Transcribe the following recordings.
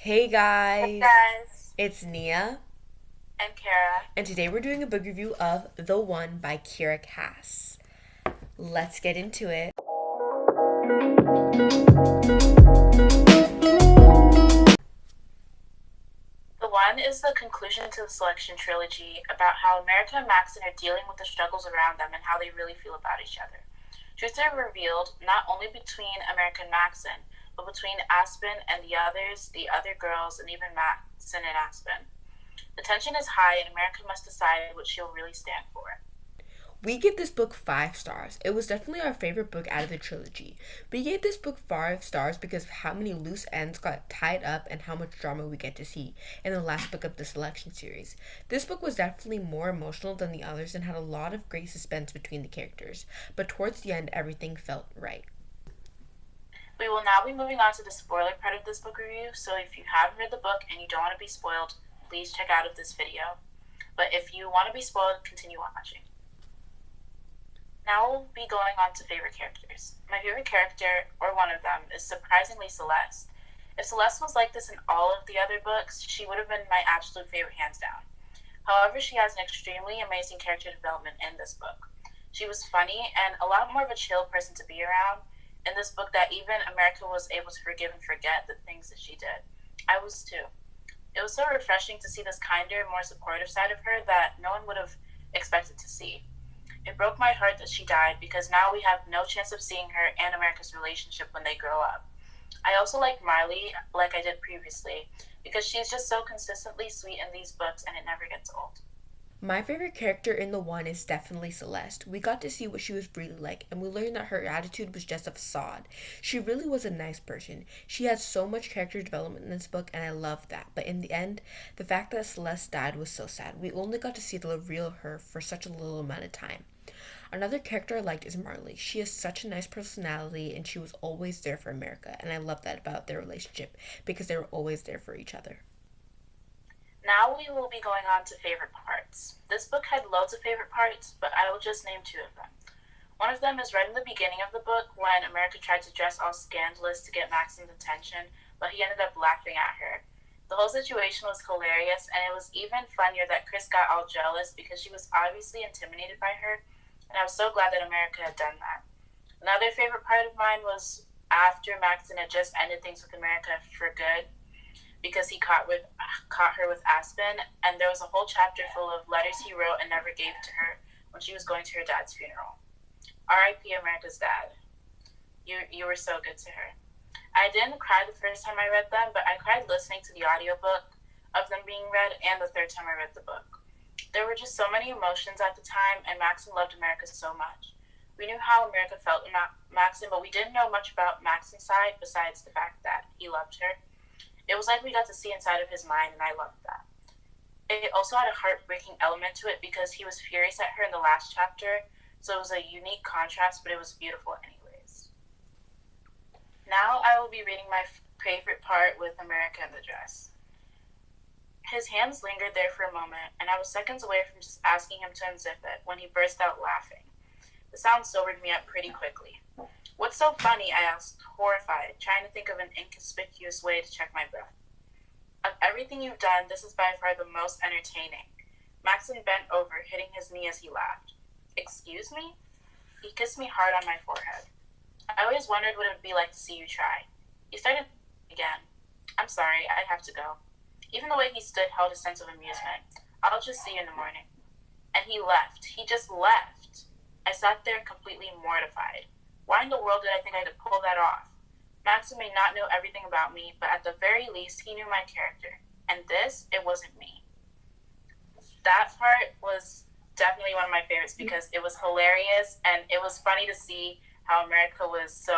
Hey Hey guys, guys, it's Nia, and Kara. and today we're doing a book review of The One by Kira Cass. Let's get into it. The One is the conclusion to the Selection trilogy about how America and Maxon are dealing with the struggles around them and how they really feel about each other. Truths are revealed not only between America and Maxon, but between Aspen and the others, the other girls, and even Maxon and Aspen. The tension is high, and America must decide what she'll really stand for. We give this book 5 stars. It was definitely our favorite book out of the trilogy. We gave this book 5 stars because of how many loose ends got tied up and how much drama we get to see in the last book of the selection series. This book was definitely more emotional than the others and had a lot of great suspense between the characters, but towards the end, everything felt right. We will now be moving on to the spoiler part of this book review, so if you haven't read the book and you don't want to be spoiled, please check out of this video. But if you want to be spoiled, continue watching. Now we'll be going on to favorite characters. My favorite character, or one of them, is surprisingly Celeste. If Celeste was like this in all of the other books, she would have been my absolute favorite hands down. However, she has an extremely amazing character development in this book. She was funny and a lot more of a chill person to be around in this book that even America was able to forgive and forget the things that she did. I was too. It was so refreshing to see this kinder, more supportive side of her that no one would have expected to see. It broke my heart that she died because now we have no chance of seeing her and America's relationship when they grow up. I also like Marley, like I did previously, because she's just so consistently sweet in these books and it never gets old. My favorite character in the one is definitely Celeste. We got to see what she was really like, and we learned that her attitude was just a facade. She really was a nice person. She had so much character development in this book, and I loved that. But in the end, the fact that Celeste died was so sad. We only got to see the real her for such a little amount of time. Another character I liked is Marley. She has such a nice personality, and she was always there for America, and I love that about their relationship because they were always there for each other. Now we will be going on to favorite parts. This book had loads of favorite parts, but I will just name two of them. One of them is right in the beginning of the book when America tried to dress all scandalous to get Maxon's attention, but he ended up laughing at her. The whole situation was hilarious, and it was even funnier that Chris got all jealous because she was obviously intimidated by her, and I was so glad that America had done that. Another favorite part of mine was after Maxon had just ended things with America for good because he caught her with Aspen, and there was a whole chapter full of letters he wrote and never gave to her when she was going to her dad's funeral. R.I.P. America's dad. You were so good to her. I didn't cry the first time I read them, but I cried listening to the audiobook of them being read and the third time I read the book. There were just so many emotions at the time, and Maxon loved America so much. We knew how America felt in Maxon, but we didn't know much about Maxon's side besides the fact that he loved her. It was like we got to see inside of his mind, and I loved that. It also had a heartbreaking element to it because he was furious at her in the last chapter, so it was a unique contrast, but it was beautiful anyways. Now I will be reading my favorite part with America in the dress. His hands lingered there for a moment, and I was seconds away from just asking him to unzip it when he burst out laughing. The sound sobered me up pretty quickly. What's so funny? I asked, horrified, trying to think of an inconspicuous way to check my breath. Of everything you've done, this is by far the most entertaining. Maxon bent over, hitting his knee as he laughed. Excuse me? He kissed me hard on my forehead. I always wondered what it would be like to see you try. He started again. I'm sorry, I have to go. Even the way he stood held a sense of amusement. I'll just see you in the morning. And he left. He just left. I sat there completely mortified. Why in the world did I think I could pull that off? Maxon may not know everything about me, but at the very least, he knew my character. And this, it wasn't me. That part was definitely one of my favorites because it was hilarious and it was funny to see how America was so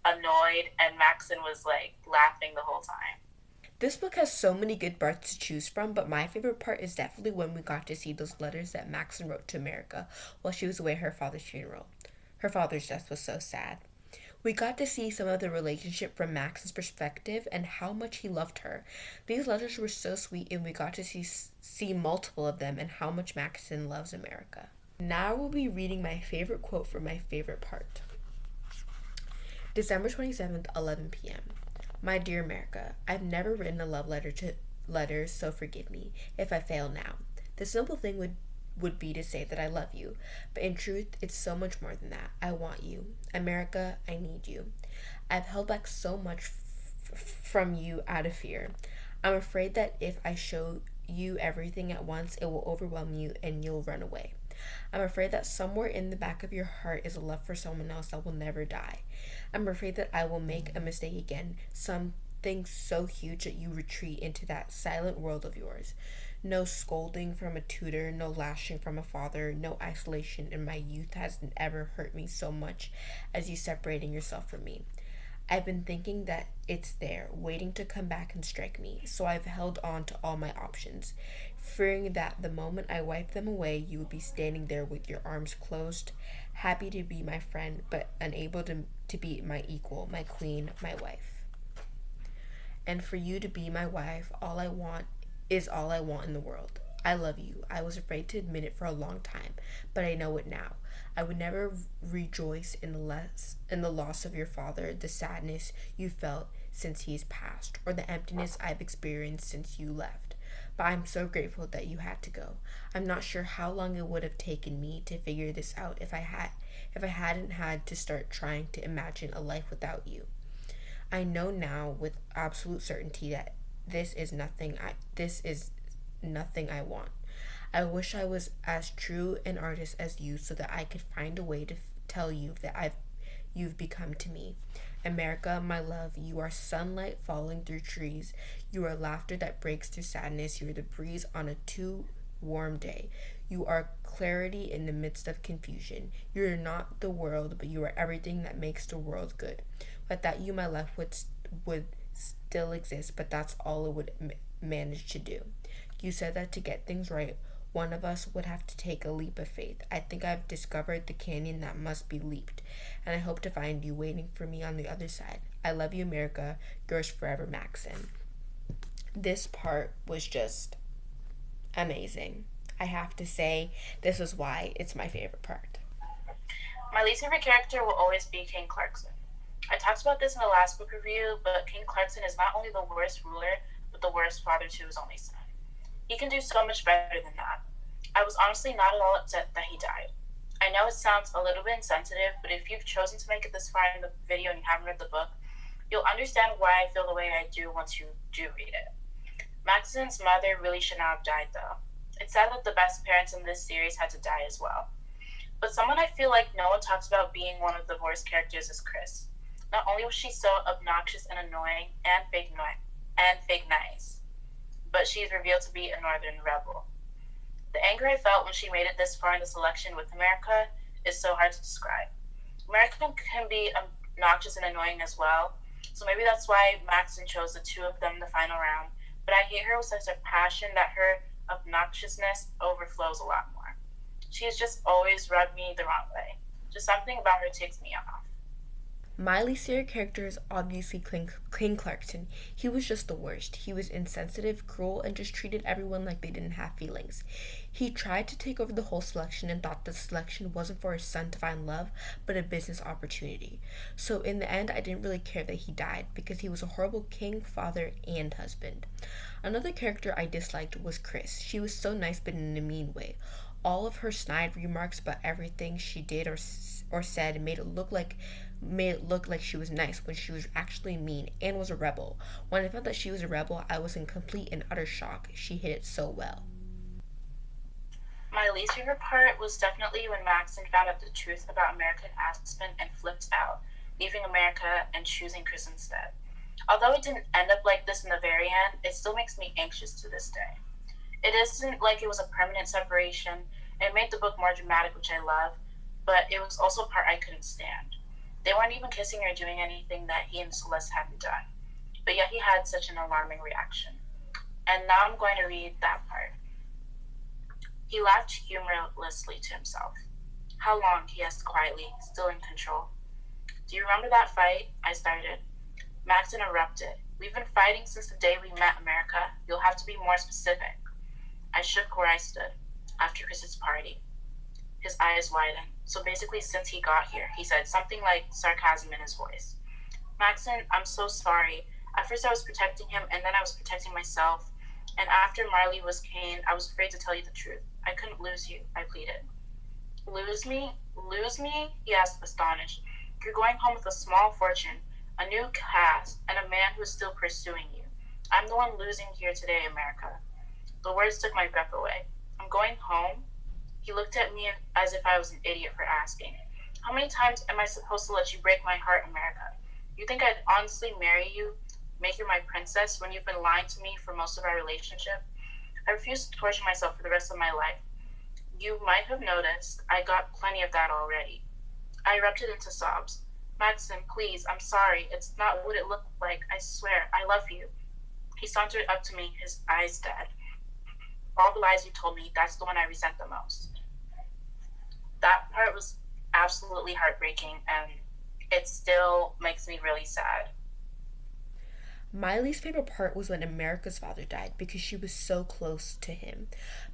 annoyed and Maxon was like laughing the whole time. This book has so many good parts to choose from, but my favorite part is definitely when we got to see those letters that Maxon wrote to America while she was away at her father's funeral. Her father's death was so sad. We got to see some of the relationship from Maxon's perspective and how much he loved her. These letters were so sweet, and we got to see multiple of them and how much Maxon loves America. Now we'll be reading my favorite quote from my favorite part. December 27th, 11 p.m. My dear America, I've never written a love letter to letters, so forgive me if I fail now. The simple thing would be to say that I love you, but in truth, it's so much more than that. I want you. America, I need you. I've held back so much from you out of fear. I'm afraid that if I show you everything at once, it will overwhelm you and you'll run away. I'm afraid that somewhere in the back of your heart is a love for someone else that will never die. I'm afraid that I will make a mistake again, something so huge that you retreat into that silent world of yours. No scolding from a tutor, no lashing from a father, no isolation in my youth has ever hurt me so much as you separating yourself from me. I've been thinking that it's there, waiting to come back and strike me, so I've held on to all my options, fearing that the moment I wipe them away, you would be standing there with your arms closed, happy to be my friend, but unable to be my equal, my queen, my wife. And for you to be my wife, all I want in the world. I love you. I was afraid to admit it for a long time, but I know it now. I would never rejoice in the loss of your father, the sadness you felt since he's passed, or the emptiness I've experienced since you left. But I'm so grateful that you had to go. I'm not sure how long it would have taken me to figure this out if I hadn't had to start trying to imagine a life without you. I know now with absolute certainty that this is nothing I want. I wish I was as true an artist as you so that I could find a way to tell you that you've become to me. America, my love, you are sunlight falling through trees. You are laughter that breaks through sadness. You are the breeze on a too warm day. You are clarity in the midst of confusion. You are not the world, but you are everything that makes the world good. But that you, my love, would still exist, but that's all it would manage to do. You said that to get things right, one of us would have to take a leap of faith. I think I've discovered the canyon that must be leaped, and I hope to find you waiting for me on the other side. I love you, America. Yours forever, Maxon. This part was just amazing. I have to say, this is why it's my favorite part. My least favorite character will always be King Clarkson. I talked about this in the last book review, but King Clarkson is not only the worst ruler, but the worst father to his only son. He can do so much better than that. I was honestly not at all upset that he died. I know it sounds a little bit insensitive, but if you've chosen to make it this far in the video and you haven't read the book, you'll understand why I feel the way I do once you do read it. Maxon's mother really should not have died, though. It's sad that the best parents in this series had to die as well. But someone I feel like no one talks about being one of the worst characters is Chris. Not only was she so obnoxious and annoying and fake nice, but she's revealed to be a northern rebel. The anger I felt when she made it this far in the selection with America is so hard to describe. America can be obnoxious and annoying as well, so maybe that's why Maxon chose the two of them in the final round, but I hate her with such a passion that her obnoxiousness overflows a lot more. She has just always rubbed me the wrong way. Just something about her ticks me off. My least favorite character is obviously King Clarkson. He was just the worst. He was insensitive, cruel, and just treated everyone like they didn't have feelings. He tried to take over the whole selection and thought the selection wasn't for his son to find love, but a business opportunity. So in the end, I didn't really care that he died because he was a horrible king, father, and husband. Another character I disliked was Chris. She was so nice but in a mean way. All of her snide remarks about everything she did or said made it look like she was nice when she was actually mean and was a rebel. When I found that she was a rebel, I was in complete and utter shock. She hid it so well. My least favorite part was definitely when Maxon found out the truth about America and Aspen and flipped out, leaving America and choosing Chris instead. Although it didn't end up like this in the very end, it still makes me anxious to this day. It isn't like it was a permanent separation. It made the book more dramatic, which I love, but it was also a part I couldn't stand. They weren't even kissing or doing anything that he and Celeste hadn't done, but yet he had such an alarming reaction. And now I'm going to read that part. He laughed humorlessly to himself. How long? He asked quietly, still in control. Do you remember that fight? I started. Max interrupted. We've been fighting since the day we met, America. You'll have to be more specific. I shook where I stood. After Chris's party. His eyes widened. So basically since he got here, he said something like sarcasm in his voice. Maxon, I'm so sorry. At first, I was protecting him, and then I was protecting myself. And after Marley was caned, I was afraid to tell you the truth. I couldn't lose you, I pleaded. Lose me? Lose me? He asked, astonished. You're going home with a small fortune, a new cast, and a man who is still pursuing you. I'm the one losing here today, America. The words took my breath away. I'm going home? He looked at me as if I was an idiot for asking. How many times am I supposed to let you break my heart, America? You think I'd honestly marry you, make you my princess, when you've been lying to me for most of our relationship? I refuse to torture myself for the rest of my life. You might have noticed I got plenty of that already. I erupted into sobs. Maxim, please, I'm sorry. It's not what it looked like. I swear, I love you. He sauntered up to me, his eyes dead. All the lies you told me, that's the one I resent the most. That part was absolutely heartbreaking, and it still makes me really sad. My least favorite part was when America's father died because she was so close to him.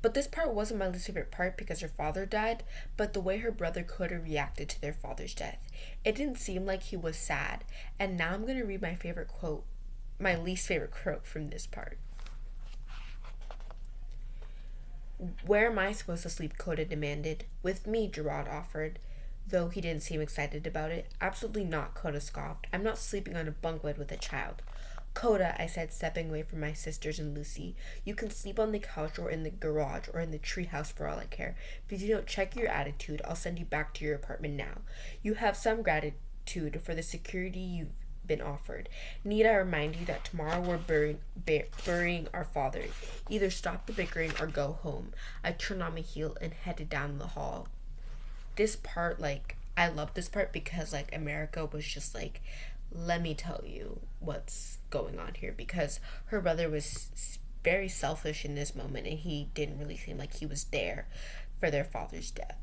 But this part wasn't my least favorite part because her father died, but the way her brother Coda reacted to their father's death. It didn't seem like he was sad. And now I'm going to read my least favorite quote from this part. Where am I supposed to sleep? Coda demanded. With me, Gerard offered, though he didn't seem excited about it. Absolutely not, Coda scoffed. I'm not sleeping on a bunk bed with a child. Coda, I said, stepping away from my sisters and Lucy. You can sleep on the couch or in the garage or in the treehouse for all I care. If you don't check your attitude, I'll send you back to your apartment now. You have some gratitude for the security you've been offered. Need I remind you that tomorrow we're burying our father? Either stop the bickering or go home. I turned on my heel and headed down the hall. This part, I love this part because, America was just like, let me tell you what's going on here, because her brother was very selfish in this moment and he didn't really seem like he was there for their father's death.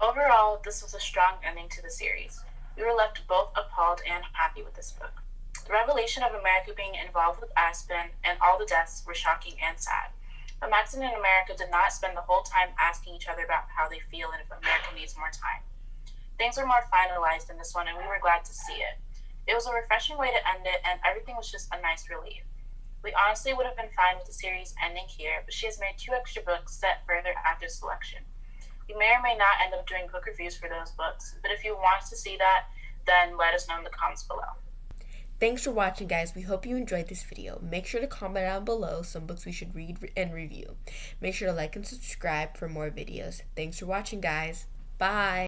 Overall, this was a strong ending to the series. We were left both appalled and happy with this book. The revelation of America being involved with Aspen and all the deaths were shocking and sad. But Maxon and America did not spend the whole time asking each other about how they feel and if America needs more time. Things were more finalized in this one, and we were glad to see it. It was a refreshing way to end it, and everything was just a nice relief. We honestly would have been fine with the series ending here, but she has made 2 extra books set further after selection. We may or may not end up doing book reviews for those books, but if you want to see that, then let us know in the comments below. Thanks for watching, guys. We hope you enjoyed this video. Make sure to comment down below some books we should read and review. Make sure to like and subscribe for more videos. Thanks for watching, guys. Bye!